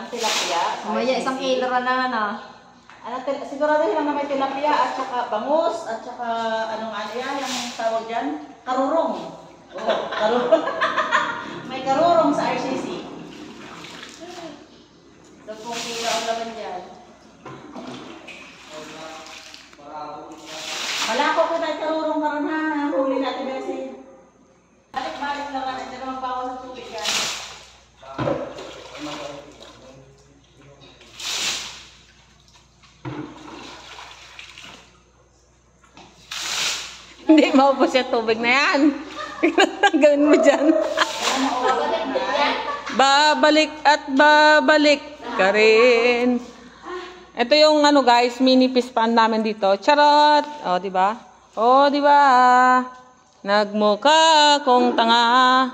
ng tilapia. Maya, isang kilo na na. Sigurado lang na may tilapia at saka bangus at saka anong ano yan, yung tawag dyan? Karurong. Oh, karurong. May karurong sa RCC. 10 kilo ang laman dyan. Malako ko tayo karurong karon ha. Huli natin kasi. Balik-balik lang natin. Ito naman bawas sa tubig yan. Hindi maubos yung tubig na yan. Gawin mo dyan. Babalik at babalik ka rin. Ito yung ano guys, mini fish pan namin dito. Charot! O, diba? O, diba? Nagmukha kong tanga.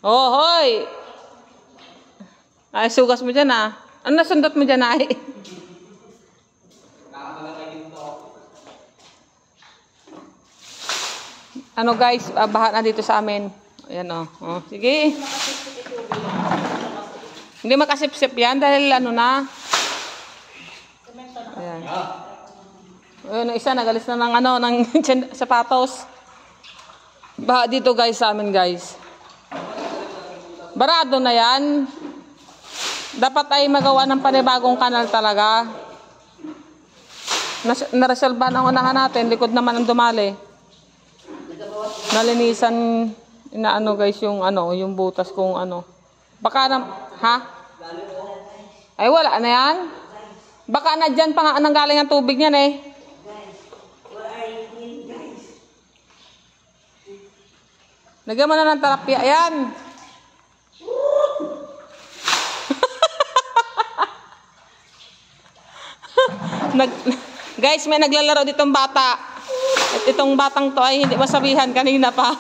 Oh, hoy! Ay, sugas mo dyan ah. Ano nasundot mo dyan ay? Ano guys, baha na dito sa amin. Ayan o. Oh. Sige. Hindi makasip-sip yan dahil ano na. Ayan. Ayun, isa nagalis na ng ano, ng sapatos. Baha dito guys sa amin guys. Barado na yan. Dapat ay magawa ng panibagong kanal talaga. Naresolbahan ang unahan natin. Likod naman ang dumali. Nalinisan inaano guys yung ano, yung butas kung ano. Baka na, ha? Ay wala na yan. Baka na dyan pa nga nanggaling ang tubig niyan eh. Lagyan mo na ng talapia yan. Guys, may naglalaro ditong bata. At itong batang to ay hindi masabihan kanina pa.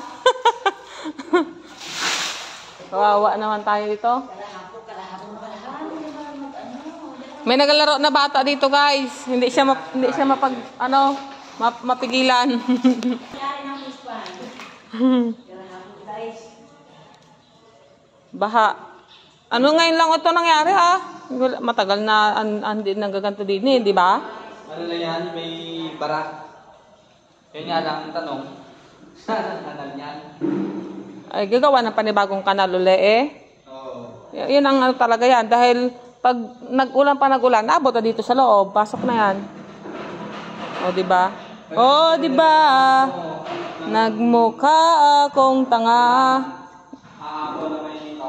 Kawawa naman tayo dito. May naglalaro na bata dito, guys. Hindi siya mapigilan. Baha. Ano ngayon lang ito nangyari ha? Matagal na hindi nagaganto din eh, di ba? Ano na yan? May bara. Yun nga lang ang tanong. Saan ang kanal niyan? Ay, gagawa ng panibagong kanal uli eh. Oo. Yun ang ano talaga yan. Dahil pag nag-ulan pa nag-ulan, abot na dito sa loob. Pasok na yan. O, diba? O, diba? Nagmukha akong tanga.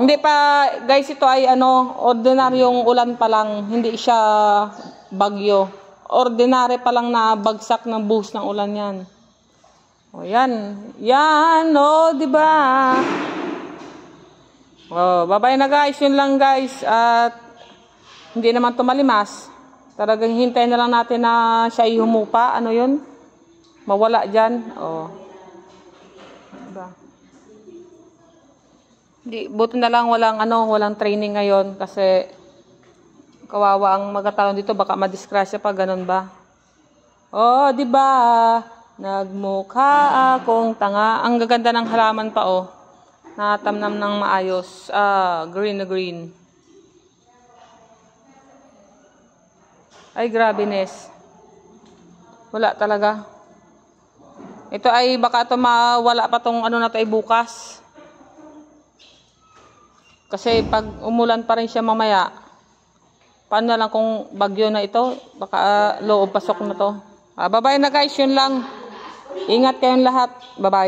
Hindi pa, guys, ito ay ano, ordinaryong ulan pa lang. Hindi siya bagyo. Ordinary pa lang na bagsak ng buhos ng ulan yan. O, yan. Yan, o, diba? O, bye-bye na guys. Yun lang guys. At hindi naman tumalimas. Talagang hintayin na lang natin na siya humupa. Ano yun? Mawala dyan. O. Diba? Buti na lang walang training ngayon kasi kawawa ang magatalon dito, baka madisgrasya pa, ganun ba? Oh, di ba? Nagmukha akong tanga. Ang gaganda ng halaman pa oh. Natamnam ng maayos. Green na green. Ay, grabe Nes. Wala talaga. Ito ay baka ito mawala pa tong ano na ito ay bukas. Kasi pag umulan pa rin siya mamaya, paano na lang kung bagyo na ito? Baka loob pasok na to. Bye-bye na guys, yun lang. Ingat kayong lahat. Bye-bye.